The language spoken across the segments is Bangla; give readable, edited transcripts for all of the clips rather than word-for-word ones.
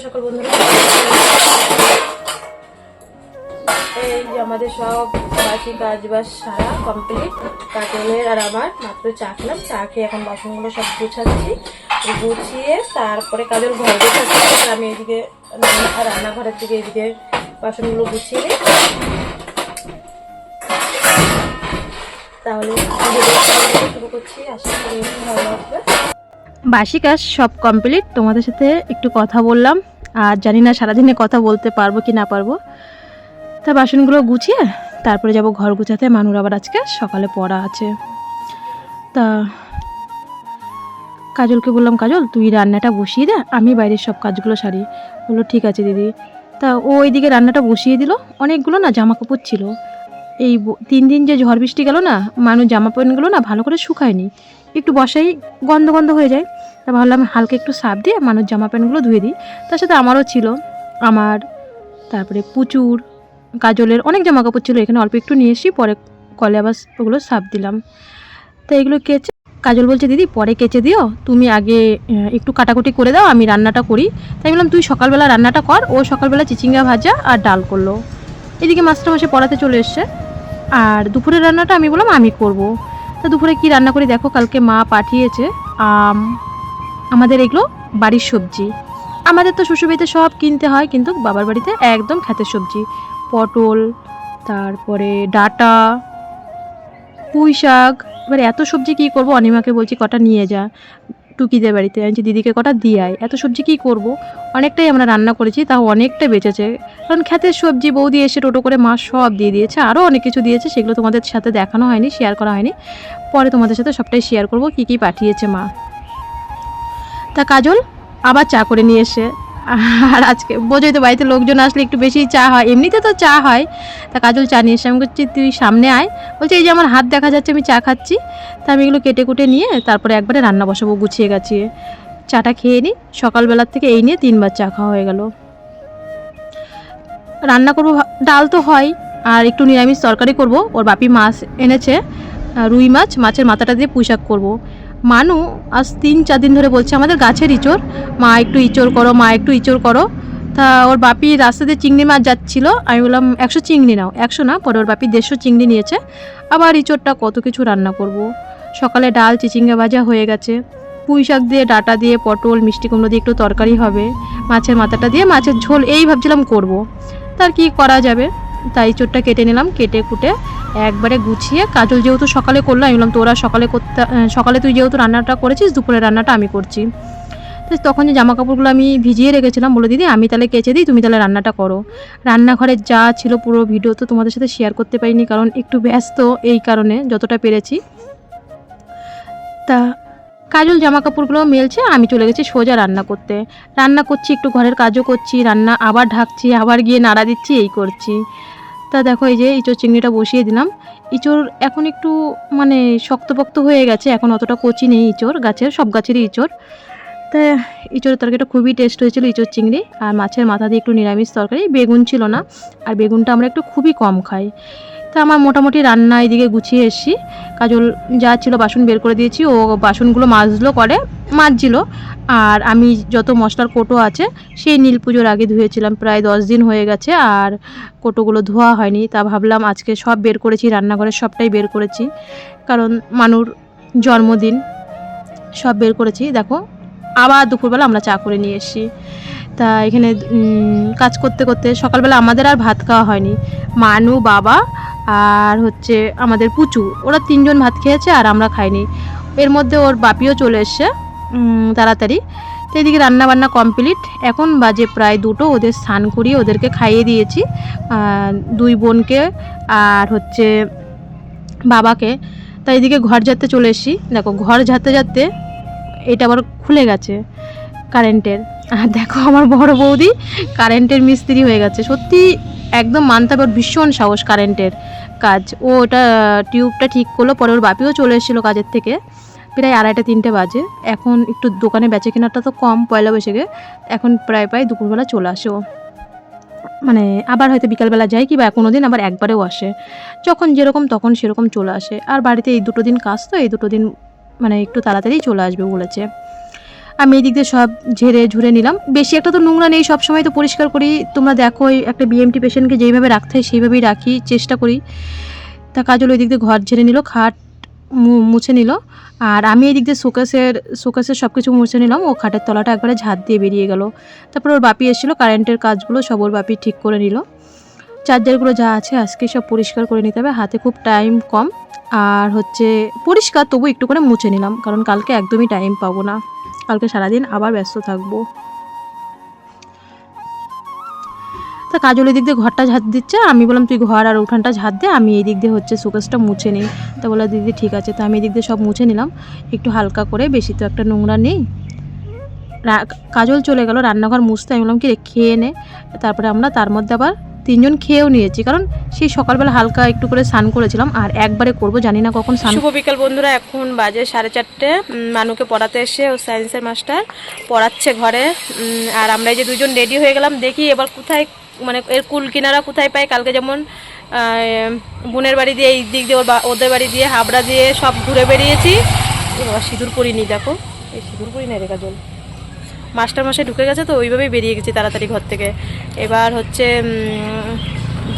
সকাল বন্ধুরা। এই যে আমাদের সব বাকি কাজ বাজ সারা কমপ্লিট। কাজলের আর আমার মাত্র চা খেলাম, চা খেয়ে এখন বাসনগুলো সব গুছাচ্ছি। গুছিয়ে তারপরে কাজল ঘর গোছাচ্ছি, আমি এদিকে রান্নাঘরের দিকে এদিকে বাসনগুলো গুছিয়ে নিই। তাহলে শুরু করছি, আশা করি ভালো লাগবে। বাসি কাজ সব কমপ্লিট, তোমাদের সাথে একটু কথা বললাম। আর জানি না সারাদিনে কথা বলতে পারবো কি না পারবো। তা বাসনগুলো গুছিয়ে তারপরে যাব ঘর গুছাতে। মানুর আবার আজকে সকালে পড়া আছে। তা কাজলকে বললাম, কাজল তুই রান্নাটা বসিয়ে দে, আমি বাইরের সব কাজগুলো সারি। বললো ঠিক আছে দিদি। তা ও ওইদিকে রান্নাটা বসিয়ে দিল। অনেকগুলো না জামা কাপড় ছিল, এই 3 দিন যে ঝড় বৃষ্টি গেল না, মানুষ জামা প্যান্টগুলো না ভালো করে শুকায়নি, একটু বসাই গন্ধ গন্ধ হয়ে যায়। তা ভাবলাম হালকা একটু সার্ফ দিয়ে মানুষ জামা প্যান্টগুলো ধুয়ে দিই। তার সাথে আমারও ছিল, আমার তারপরে পুচুর কাজলের অনেক জামা কাপড় ছিল। এখানে অল্প একটু নিয়ে এসি, পরে কলে আবার ওগুলো সার্ফ দিলাম। তো এগুলো কেচে কাজল বলছে দিদি পরে কেচে দিও, তুমি আগে একটু কাটাকুটি করে দাও, আমি রান্নাটা করি। তাই বললাম তুই সকালবেলা রান্নাটা কর। ও সকালবেলা চিচিঙ্গা ভাজা আর ডাল করলো। এদিকে মাস্টারমশাই পড়াতে চলে এসছে। আর দুপুরের রান্নাটা আমি বললাম আমি করব। তো দুপুরে কি রান্না করি দেখো, কালকে মা পাঠিয়েছে আমাদের এগুলো বাড়ির সবজি। আমাদের তো শ্বশুরবাড়িতে সব কিনতে হয়, কিন্তু বাবার বাড়িতে একদম ক্ষেতের সবজি। পটল, তারপরে ডাঁটা, পুঁই শাক। এবার এত সবজি কী করবো, অনিমাকে বলছি কটা নিয়ে যা টুকিদের বাড়িতে। আমি দিদিকে কটা দিয়ে আয়, এত সবজি কী করব। অনেকটাই আমরা রান্না করেছি, তাও অনেকটা বেঁচেছে। কারণ ক্ষেতের সবজি বৌদি এসে টোটো করে মা সব দিয়ে দিয়েছে, আরও অনেক কিছু দিয়েছে, সেগুলো তোমাদের সাথে দেখানো হয়নি, শেয়ার করা হয়নি। পরে তোমাদের সাথে সবটাই শেয়ার করব কী কী পাঠিয়েছে মা। তা কাজল আবার চা করে নিয়ে এসে, আর আজকে বোঝোই তো বাড়িতে লোকজন আসলে একটু বেশি চা হয়, এমনিতে তো চা হয়। তা কাজল চা নিয়ে এসে আমি বলছি তুই সামনে আয়। বলছে এই যে আমার হাত দেখা যাচ্ছে, আমি চা খাচ্ছি। তা আমি এগুলো কেটে কুটে নিয়ে তারপরে একবারে রান্না বসাবো গুছিয়ে গাছিয়ে। চাটা খেয়ে নিই, সকালবেলার থেকে এই নিয়ে 3 বার চা খাওয়া হয়ে গেল। রান্না করবো, ডাল তো হয়, আর একটু নিরামিষ তরকারি করব। ওর বাপি মাছ এনেছে, রুই মাছ, মাছের মাথাটা দিয়ে পুঁই শাক করবো। মানু আজ 3-4 দিন ধরে বলছে আমাদের গাছের ইঁচড়, মা একটু ইঁচড় করো, মা একটু ইঁচড় করো। তা ওর বাপি রাস্তা দিয়ে চিংড়ি মাছ যাচ্ছিলো, আমি বললাম 100 চিংড়ি নাও, 100 না, পরে ওর বাপি 150 চিংড়ি নিয়েছে। আবার ইঁচড়টা কত কিছু রান্না করব। সকালে ডাল চিচিঙ্গা ভাজা হয়ে গেছে, পুঁই শাক দিয়ে, ডাঁটা দিয়ে, পটল, মিষ্টি কুমড়ো দিয়ে একটু তরকারি হবে, মাছের মাথাটা দিয়ে মাছের ঝোল, এই ভাবছিলাম করব। তার কি করা যাবে। তাই ইঁচড়টা কেটে নিলাম, কেটে কুটে একবারে গুছিয়ে। কাজল যেহেতু সকালে করলো, আমি বললাম তোরা সকালে তুই যেহেতু রান্নাটা করেছিস, দুপুরের রান্নাটা আমি করছি। তো তখন যে জামা কাপড়গুলো আমি ভিজিয়ে রেখেছিলাম, বলে দিদি আমি তাহলে কেচে দিই, তুমি তাহলে রান্নাটা করো। রান্নাঘরে যা ছিল পুরো ভিডিও তো তোমাদের সাথে শেয়ার করতে পারিনি, কারণ একটু ব্যস্ত, এই কারণে যতটা পেরেছি। তা কাজল জামা কাপড়গুলো মেলছে, আমি চলে গেছি সোজা রান্না করতে। রান্না করছি, একটু ঘরের কাজও করছি, রান্না আবার ঢাকছি, আবার গিয়ে নাড়া দিচ্ছি, এই করছি। তা দেখো এই যে ইঁচড় চিংড়িটা বসিয়ে দিলাম। ইঁচড় এখন একটু মানে শক্তপোক্ত হয়ে গেছে, এখন অতটা কচি নেই ইঁচড়, গাছের সব গাছেরই ইঁচড়। তা ইঁচড়ের তরকারিটা খুবই টেস্ট হয়েছিল, ইঁচড় চিংড়ি আর মাছের মাথা দিয়ে একটু নিরামিষ তরকারি। বেগুন ছিল না, আর বেগুনটা আমরা একটু খুবই কম খাই। তা আমার মোটামুটি রান্না এদিকে গুছিয়ে এসেছি। কাজল যা ছিল বাসন বের করে দিয়েছি, ও বাসনগুলো মাজছিল। আর আমি যত মশলার কোটো আছে সেই নীল পুজোর আগে ধুয়েছিলাম, প্রায় 10 দিন হয়ে গেছে, আর কোটোগুলো ধোয়া হয়নি। তা ভাবলাম আজকে সব বের করেছি, রান্নাঘরের সবটাই বের করেছি, কারণ মানুর জন্মদিন, সব বের করেছি। দেখো আবার দুপুরবেলা আমরা চা করে নিয়ে এসেছি। তা এখানে কাজ করতে করতে সকালবেলা আমাদের আর ভাত খাওয়া হয়নি। মানু, বাবা আর হচ্ছে আমাদের পুচু, ওরা 3 জন ভাত খেয়েছে, আর আমরা খাইনি। এর মধ্যে ওর বাপিও চলে এসছে তাড়াতাড়ি। তো এদিকে রান্নাবান্না কমপ্লিট, এখন বাজে প্রায় 2টো। ওদের স্নান করিয়ে ওদেরকে খাইয়ে দিয়েছি, 2 বোনকে আর হচ্ছে বাবাকে। তাই এদিকে ঘর ঝাড়তে চলে এসেছি। দেখো ঘর ঝাড়তে ঝাড়তে এটা আবার খুলে গেছে কারেন্টের। আর দেখো আমার বড় বৌদি কারেন্টের মিস্ত্রি হয়ে গেছে। সত্যি একদম মানতে হবে, ওর ভীষণ সাহস কারেন্টের কাজ। ও ওটা টিউবটা ঠিক করলো, পরে ওর বাপিও চলে এসেছিলো কাজের থেকে, প্রায় 2:30-3টে বাজে। এখন একটু দোকানে বেচে কেনাটা তো কম, পয়লা বৈশাখে, এখন প্রায় দুপুরবেলা চলে আসে ও। মানে আবার হয়তো বিকালবেলা যায়, কি বা কোনো দিন আবার একবারেও আসে, যখন যেরকম তখন সেরকম চলে আসে। আর বাড়িতে এই 2টো দিন কাজ, তো এই 2টো দিন মানে একটু তাড়াতাড়ি চলে আসবে বলেছে। আমি এই দিক দিয়ে সব ঝেড়ে ঝুড়ে নিলাম। বেশি একটা তো নোংরা নেই, সব সময় তো পরিষ্কার করি। তোমরা দেখো একটা বিএমটি পেশেন্টকে যেইভাবে রাখতে হয় সেইভাবেই রাখি, চেষ্টা করি। তা কাজল ওই দিক দিয়ে ঘর ঝেড়ে নিল, খাট মুছে নিল, আর আমি এই দিক দিয়ে শোকেসের সব কিছু মুছে নিলাম। ও খাটের তলাটা একবারে ঝাঁট দিয়ে বেরিয়ে গেল। তারপর ওর বাপি এসেছিলো, কারেন্টের কাজগুলো সব ওর বাপি ঠিক করে নিল। চার্জারগুলো যা আছে আজকে সব পরিষ্কার করে নিতে হবে, হাতে খুব টাইম কম। আর হচ্ছে পরিষ্কার তবু একটু করে মুছে নিলাম, কারণ কালকে একদমই টাইম পাবো না, কালকে সারাদিন আবার ব্যস্ত থাকবো। তা কাজল এই দিক দিয়ে ঘরটা ঝাঁট দিচ্ছে, আমি বললাম তুই ঘর আর উঠানটা ঝাঁট দে, আমি এই দিক দিয়ে হচ্ছে শোকেসটা মুছে নিই। তা বললো দিদি ঠিক আছে। তো আমি এই দিক দিয়ে সব মুছে নিলাম একটু হালকা করে, বেশি তো একটা নোংরা নেই। কাজল চলে গেল রান্নাঘর মুছতে, আমি বললাম কি রে খেয়ে নে। তারপরে আমরা তার মধ্যে আবার তিনজন খেয়েও নিয়েছি, কারণ সেই সকালবেলা হালকা একটু করে স্নান করেছিলাম, আর একবারে করব জানি না কখন স্নান। শুভ বিকাল বন্ধুরা, এখন বাজে 4:30। মানুকে পড়াতে এসে ও সায়েন্সের মাস্টার পড়াচ্ছে ঘরে। আর আমরা এই যে দুজন রেডি হয়ে গেলাম, দেখি এবার কোথায় মানে এর কুল কিনারা কোথায় পাই। কালকে যেমন বোনের বাড়ি দিয়ে এই দিক দিয়ে ওদের বাড়ি দিয়ে হাবড়া দিয়ে সব ঘুরে বেরিয়েছি। এবার সিঁদুর পরিনি, দেখো এই সিঁদুর পরি নাই রেখা জল। মাস্টারমশাই ঢুকে গেছে তো ওইভাবেই বেরিয়ে গেছি তাড়াতাড়ি ঘর থেকে। এবার হচ্ছে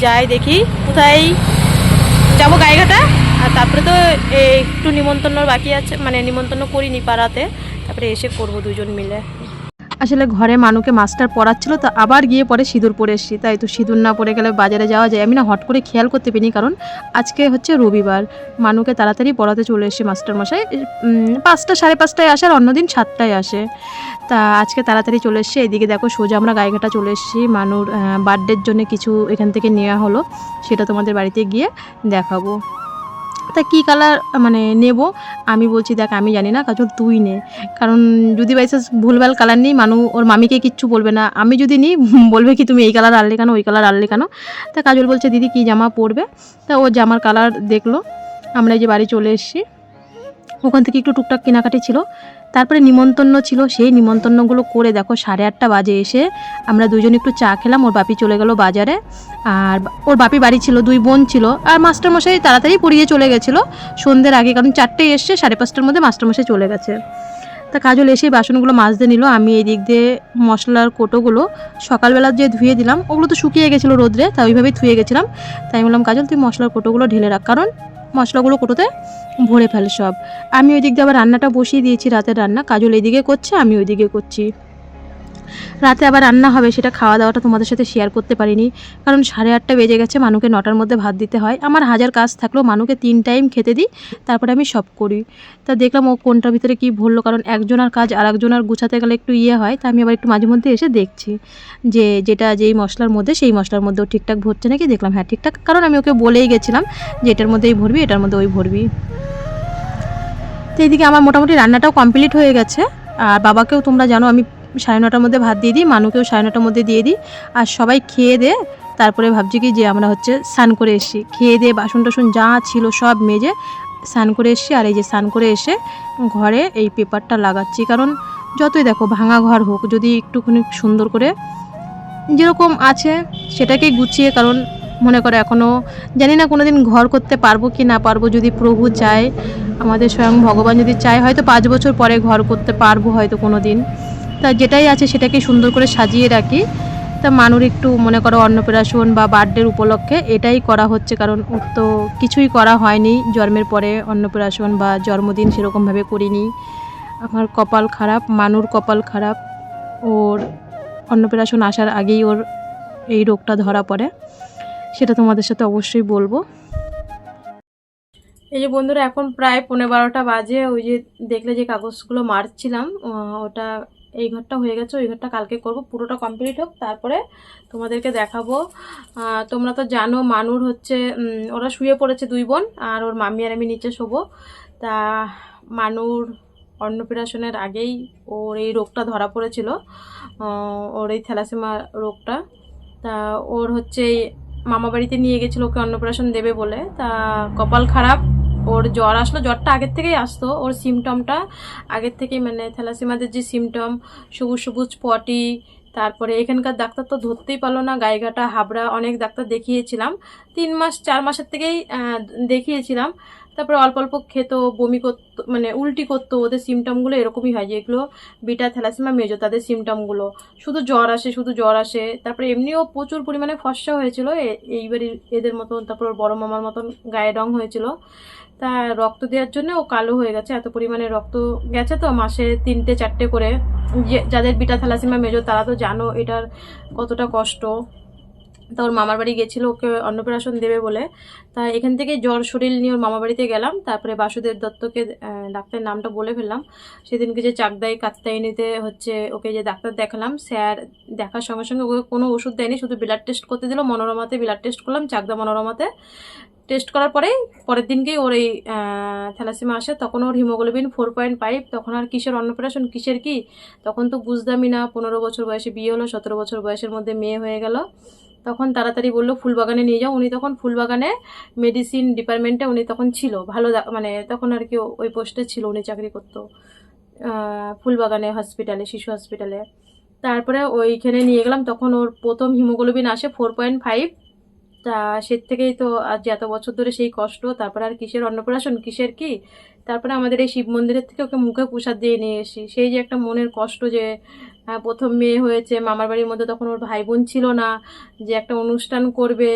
যাই দেখি কোথায় যাবো, গায়েঘাটা। আর তারপরে তো একটু নিমন্ত্রণ বাকি আছে, মানে নিমন্ত্রণ করিনি পাড়াতে, তারপরে এসে করবো দুজন মিলে। আসলে ঘরে মানুকে মাস্টার পড়াচ্ছিল, তো আবার গিয়ে পরে সিঁদুর পরে এসেছি। তাই তো সিঁদুর না পরে গেলে বাজারে যাওয়া যায়। আমি না হট করে খেয়াল করতে পারিনি, কারণ আজকে হচ্ছে রবিবার। মানুকে তাড়াতাড়ি পড়াতে চলে এসে মাস্টারমশাই 5টা 5:30টায় আসে, আর অন্যদিন 7টায় আসে। তা আজকে তাড়াতাড়ি চলে এসছে। এদিকে দেখো সোজা আমরা গায়েঘাটা চলে এসেছি। মানুর বার্থডের জন্য কিছু এখান থেকে নেওয়া হলো, সেটা তোমাদের বাড়িতে গিয়ে দেখাবো। তা কী কালার মানে নেব আমি বলছি দেখ আমি জানি না, কাজল তুই নে, কারণ যদি বাইচান্স ভুলভাল কালার নিই মানু ওর মামিকে কিচ্ছু বলবে না। আমি যদি নিই বলবে কি তুমি এই কালার আনলে কেন, ওই কালার আনলে কেন। তা কাজল বলছে দিদি কী জামা পরবে। তা ও জামার কালার দেখলো। আমরা এই যে বাড়ি চলে এসেছি, ওখান থেকে একটু টুকটাক কেনাকাটি ছিল, তারপরে নিমন্ত্রণ ছিল। সেই নিমন্ত্রণগুলো করে দেখো 8:30 বাজে এসে আমরা দুজন একটু চা খেলাম। ওর বাপি চলে গেল বাজারে, আর ওর বাপি বাড়ি ছিল, 2 বোন ছিল, আর মাস্টারমশাই তাড়াতাড়ি পড়িয়ে চলে গেছিলো সন্ধ্যের আগে, কারণ 4টেয় এসছে, 5:30টার মধ্যে মাস্টারমশাই চলে গেছে। তা কাজল এসে বাসনগুলো মাজতে নিল। আমি এই দিক দিয়ে মশলার কোটোগুলো সকালবেলা যে ধুয়ে দিলাম, ওগুলো তো শুকিয়ে গেছিলো রোদ্রে, তাই ওইভাবেই ধুয়ে গেছিলাম। তাই বললাম কাজল তুই মশলার কোটোগুলো ঢেলে রাখ, কারণ মশলাগুলো কোটোতে ভরে ফেলে সব। আমি ওই দিক দিয়ে আবার রান্নাটা বসিয়ে দিয়েছি, রাতের রান্না। কাজল এইদিকে করছে, আমি ওইদিকে করছি। রাতে আবার রান্না হবে, সেটা খাওয়া দাওয়াটা তোমাদের সাথে শেয়ার করতে পারিনি, কারণ 8:30 বেজে গেছে। মানুকে 9টার মধ্যে ভাত দিতে হয়। আমার হাজার কাজ থাকলেও মানুকে 3 টাইম খেতে দিই, তারপরে আমি সব করি। তা দেখলাম ও কোনটার ভিতরে কী ভরলো, কারণ একজনের কাজ আর একজনের গুছাতে গেলে একটু হয়। তা আমি আবার একটু মাঝে মধ্যে এসে দেখছি যে যেই মশলার মধ্যে সেই মশলার মধ্যেও ঠিকঠাক ভরছে নাকি। দেখলাম হ্যাঁ ঠিকঠাক, কারণ আমি ওকে বলেই গেছিলাম যে এটার মধ্যে এই ভরবি, এটার মধ্যে ওই ভরবি। তো এইদিকে আমার মোটামুটি রান্নাটাও কমপ্লিট হয়ে গেছে। আর বাবাকেও তোমরা জানো আমি 9:30টার মধ্যে ভাত দিয়ে দিই, মানুকেও 9:30টার মধ্যে দিয়ে দিই। আর সবাই খেয়ে দিয়ে তারপরে ভাবছি কি যে আমরা হচ্ছে স্নান করে এসেছি, খেয়ে দিয়ে বাসন টাসন যা ছিল সব মেজে স্নান করে এসেছি। আর এই যে স্নান করে এসে ঘরে এই পেপারটা লাগাচ্ছি, কারণ যতই দেখো ভাঙা ঘর হোক, যদি একটুখানি সুন্দর করে যেরকম আছে সেটাকেই গুছিয়ে, কারণ মনে করো এখনও জানি না কোনো দিন ঘর করতে পারবো কি না পারবো, যদি প্রভু চায়, আমাদের স্বয়ং ভগবান যদি চায়, হয়তো 5 বছর পরে ঘর করতে পারবো হয়তো কোনো দিন। তা যেটাই আছে সেটাকে সুন্দর করে সাজিয়ে রাখি। তা মানুর একটু মনে করো অন্নপ্রাশন বা বার্থডের উপলক্ষে এটাই করা হচ্ছে, কারণ ওর তো কিছুই করা হয়নি জন্মের পরে, অন্নপ্রাশন বা জন্মদিন সেরকমভাবে করিনি। আমার কপাল খারাপ, মানুর কপাল খারাপ। ওর অন্নপ্রাশন আসার আগেই ওর এই রোগটা ধরা পড়ে, সেটা তোমাদের সাথে অবশ্যই বলবো। এই যে বন্ধুরা এখন প্রায় 11:15 বাজে। ওই যে দেখলে যে কাগজগুলো মারছিলাম, ওটা এই ঘরটা হয়ে গেছে, ওই ঘরটা কালকে করব, পুরোটা কমপ্লিট হোক তারপরে তোমাদেরকে দেখাবো। তোমরা তো জানো মানুর হচ্ছে ওরা শুয়ে পড়েছে 2 বোন, আর ওর মামি আর আমি নিচে শোবো। তা মানুর অন্নপ্রাশনের আগেই ওর এই রোগটা ধরা পড়েছিল, ওর এই থ্যালাসেমিয়া রোগটা। তা ওর হচ্ছে মামা বাড়িতে নিয়ে গেছিলো ওকে অন্নপ্রাশন দেবে বলে। তা কপাল খারাপ, ওর জ্বর আসলো, জ্বরটা আগের থেকেই আসতো, ওর সিমটমটা আগের থেকেই, মানে থ্যালাসেমিয়াদের যে সিমটম, সবুজ সবুজ পটি, তারপরে এখানকার ডাক্তার তো ধরতেই পারলো না, গায়েঘাটা হাবড়া অনেক ডাক্তার দেখিয়েছিলাম, 3 মাস 4 মাসের থেকেই দেখিয়েছিলাম। তারপরে অল্প অল্প খেত, বমি করতো, মানে উল্টি করতো। ওদের সিমটমগুলো এরকমই হয়, যেগুলো বিটা থ্যালাসেমিয়া মেজো তাদের সিমটমগুলো। শুধু জ্বর আসে, শুধু জ্বর আসে। তারপরে এমনিও প্রচুর পরিমাণে ফর্সা হয়েছিল এইবারই এদের মতন। তারপর ওর বড় মামার মতন গায়ে রং হয়েছিল। তা রক্ত দেওয়ার জন্য ও কালো হয়ে গেছে, এত পরিমাণে রক্ত গেছে। তো মাসে 3-4টে করে, যাদের বিটা থ্যালাসেমিয়া মেজো তারা তো জানো এটার কতটা কষ্ট। তা ওর মামার বাড়ি গেছিলো ওকে অন্নপ্রাশন দেবে বলে। তা এখান থেকে জ্বর শরীর নিয়ে ওর মামা বাড়িতে গেলাম। তারপরে বাসুদেব দত্তকে, ডাক্তারের নামটা বলে ফেললাম, সেদিনকে যে চাকদাই কাত্তায়নীতে হচ্ছে ওকে যে ডাক্তার দেখালাম, স্যার দেখার সঙ্গে সঙ্গে ওকে কোনো ওষুধ দেয়নি, শুধু ব্লাড টেস্ট করতে দিল। মনোরমাতে ব্লাড টেস্ট করলাম, চাকদা মনোরমাতে টেস্ট করার পরেই পরের দিনকেই ওর এই থ্যালাসেমিয়া আসে। তখন ওর হিমোগ্লোবিন 4.5। তখন আর কিসের অন্নপ্রাশন, কিসের কি, তখন তো বুঝতামই না। 15 বছর বয়সে বিয়ে হলো, 17 বছর বয়সের মধ্যে মেয়ে হয়ে গেল। তখন তাড়াতাড়ি বললো ফুলবাগানে নিয়ে যাও। উনি তখন ফুলবাগানে মেডিসিন ডিপার্টমেন্টে উনি তখন ছিল, ভালো মানে তখন আর কি ওই পোস্টে ছিল, উনি চাকরি করতো ফুলবাগানে হসপিটালে, শিশু হসপিটালে। তারপরে ওইখানে নিয়ে গেলাম, তখন ওর প্রথম হিমোগ্লোবিন আসে 4.5। তা সে থেকেই তো আজ এত বছর ধরে সেই কষ্ট। তারপরে আর কিসের অন্নপ্রাশন, কিসের কি। তারপরে আমাদের এই শিব মন্দিরের থেকে ওকে মুখে প্রসাদ দিয়ে নিয়ে এসি। সেই যে একটা মনের কষ্ট, যে প্রথম মেয়ে হয়েছে মামার বাড়ির মধ্যে, তখন ওর ভাই বোন ছিল না, যে একটা অনুষ্ঠান করবে,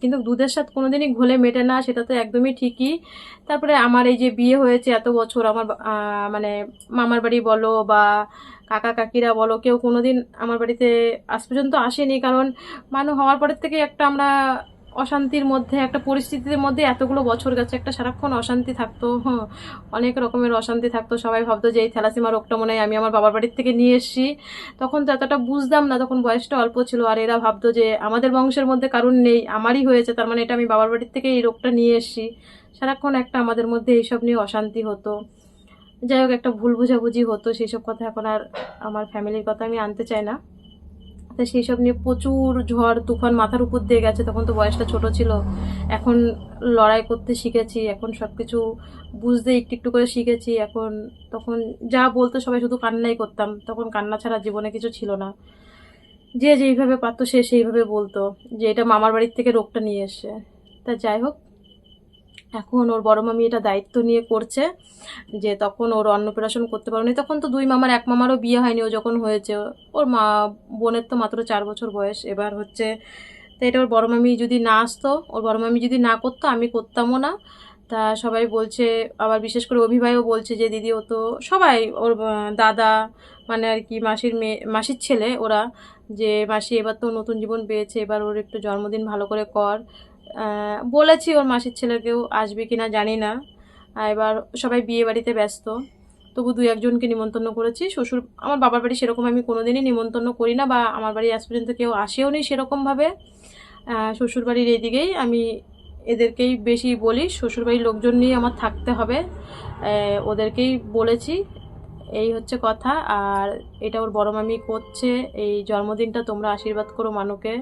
কিন্তু দুধের সাথে কোনোদিনই ঘোলে মেটে না, সেটা তো একদমই ঠিকই। তারপরে আমার এই যে বিয়ে হয়েছে এত বছর, আমার মানে মামার বাড়ি বলো বা কাকা কাকিরা বলো, কেউ কোনোদিন আমার বাড়িতে আজ পর্যন্ত আসেনি। কারণ মানুষ হওয়ার পরের থেকে একটা আমরা অশান্তির মধ্যে, একটা পরিস্থিতির মধ্যে এতগুলো বছর গেছে, একটা সারাক্ষণ অশান্তি থাকতো। অনেক রকমের অশান্তি থাকতো। সবাই ভাবতো যে এই থ্যালাসেমিয়া রোগটা মনে হয় আমি আমার বাবার বাড়ির থেকে নিয়ে এসেছি। তখন তো এতটা বুঝতাম না, তখন বয়সটা অল্প ছিল। আর এরা ভাবতো যে আমাদের বংশের মধ্যে কারণ নেই, আমারই হয়েছে, তার মানে এটা আমি বাবার বাড়ির থেকে এই রোগটা নিয়ে এসেছি। সারাক্ষণ একটা আমাদের মধ্যে এইসব নিয়ে অশান্তি হতো। যাই হোক, একটা ভুল বোঝাবুঝি হতো। সেই সব কথা এখন আর আমার ফ্যামিলির কথা আমি আনতে চাই না। তো সেই সব নিয়ে প্রচুর ঝড় তুফান মাথার উপর দিয়ে গেছে। তখন তো বয়সটা ছোট ছিল, এখন লড়াই করতে শিখেছি, এখন সব কিছু বুঝতে একটু একটু করে শিখেছি। এখন তখন যা বলতো সবাই শুধু কান্নাই করতাম, তখন কান্না ছাড়া জীবনে কিছু ছিল না। যে যেইভাবে পারতো সে সেইভাবে বলতো যে এটা মামার বাড়ির থেকে রোগটা নিয়ে এসছে। তা যাই হোক, এখন ওর বড় মামি এটা দায়িত্ব নিয়ে করছে, যে তখন ওর অন্নপ্রাশন করতে পারেনি। তখন তো দুই মামার, এক মামারও বিয়ে হয়নি ও যখন হয়েছে। ওর মা বোনের তো মাত্র 4 বছর বয়স এবার হচ্ছে। তো এটা ওর বড় মামি যদি না আসতো, ওর বড় মামি যদি না করতো, আমি করতামও না। তা সবাই বলছে, আবার বিশেষ করে অভিভাইও বলছে যে দিদি, ও তো সবাই ওর দাদা, মানে আর কি মাসির মেয়ে, মাসির ছেলে, ওরা যে মাসি এবার তো নতুন জীবন পেয়েছে, এবার ওর একটু জন্মদিন ভালো করে কর। বলেছি ওর মাসির ছেলেকেও, আসবে কিনা জানি না। এবার সবাই বিয়ে বাড়িতে ব্যস্ত, তবু 2-1জনকে নিমন্ত্রণ করেছি। শ্বশুর, আমার বাবার বাড়ি সেরকম আমি কোনোদিনই নিমন্ত্রণ করি না, বা আমার বাড়ি আজ পর্যন্ত কেউ আসেও নি সেরকমভাবে। শ্বশুর বাড়ির এইদিকেই আমি এদেরকেই বেশি বলি, শ্বশুরবাড়ির লোকজন নিয়ে আমার থাকতে হবে, ওদেরকেই বলেছি। এই হচ্ছে কথা। আর এটা ওর বড় মামি করছে এই জন্মদিনটা, তোমরা আশীর্বাদ করো মানুকে।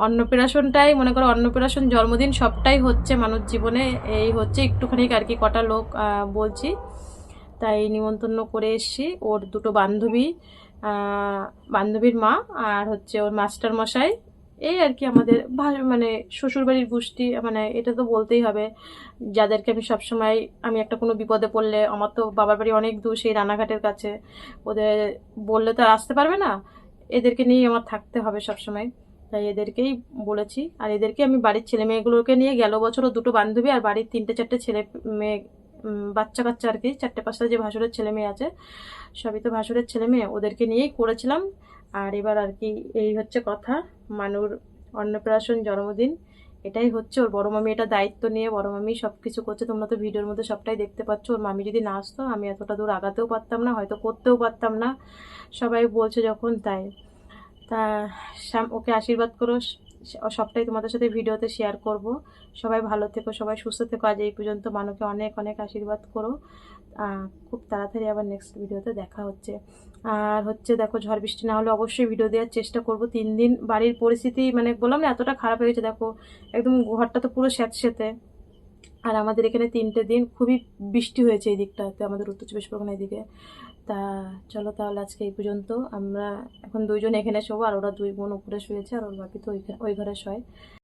অন্নপ্রাশনটাই মনে করো, অন্নপ্রাশন, জন্মদিন সবটাই হচ্ছে মানুষ জীবনে। এই হচ্ছে একটুখানি আর কি কটা লোক বলছি, তাই নিমন্ত্রণ করে এসছি। ওর দুটো বান্ধবী, বান্ধবীর মা, আর হচ্ছে ওর মাস্টার মশাই, এই আর কি আমাদের মানে শ্বশুরবাড়ির গোষ্ঠী, মানে এটা তো বলতেই হবে। যাদেরকে আমি সবসময়, আমি একটা কোনো বিপদে পড়লে, আমার তো বাবার বাড়ি অনেক দূর, সেই রানাঘাটের কাছে, ওদের বললে তো আর আসতে পারবে না, এদেরকে নিয়েই আমার থাকতে হবে সবসময়। তাই এদেরকেই বলেছি। আর এদেরকে আমি বাড়ির ছেলে মেয়েগুলোকে নিয়ে, গেল বছরও দুটো বান্ধবী আর বাড়ির 3-4টে ছেলে মেয়ে, বাচ্চা কাচ্চা আর কি, 4টে-5টা যে ভাসুরের ছেলে মেয়ে আছে, সবই তো ভাসুরের ছেলে মেয়ে, ওদেরকে নিয়েই করেছিলাম। আর এবার আর কি এই হচ্ছে কথা, মানুর অন্নপ্রাশন, জন্মদিন, এটাই হচ্ছে। ওর বড় মামি এটা দায়িত্ব নিয়ে, বড় মামি সব কিছু করছে। তোমরা তো ভিডিওর মধ্যে সবটাই দেখতে পাচ্ছ। ওর মামি যদি না আসতো, আমি এতটা দূর আগাতেও পারতাম না, হয়তো করতেও পারতাম না। সবাই বলছে যখন, তাই। তা ওকে আশীর্বাদ করো, সবটাই তোমাদের সাথে ভিডিওতে শেয়ার করব। সবাই ভালো থেকো, সবাই সুস্থ থেকো। আজ এই পর্যন্ত, মানুকে অনেক অনেক আশীর্বাদ করো। খুব তাড়াতাড়ি আবার নেক্সট ভিডিওতে দেখা হচ্ছে। আর হচ্ছে দেখো, ঝড় বৃষ্টি না হলে অবশ্যই ভিডিও দেওয়ার চেষ্টা করব। 3 দিন বাড়ির পরিস্থিতি, মানে বললাম না এতটা খারাপ হয়ে গেছে। দেখো একদম ঘরটা তো পুরো স্যাঁতসেঁতে। আর আমাদের এখানে 3টে দিন খুবই বৃষ্টি হয়েছে এই দিকটাতে, আমাদের উত্তর চব্বিশ পরগনা এদিকে। তা চলো তাহলে আজকে এই পর্যন্ত। আমরা এখন 2জন এখানে শোবো, আর ওরা 2 বোন উপরে শুয়েছে, আর ওর বাকি তো ওই ঘরে শোয়।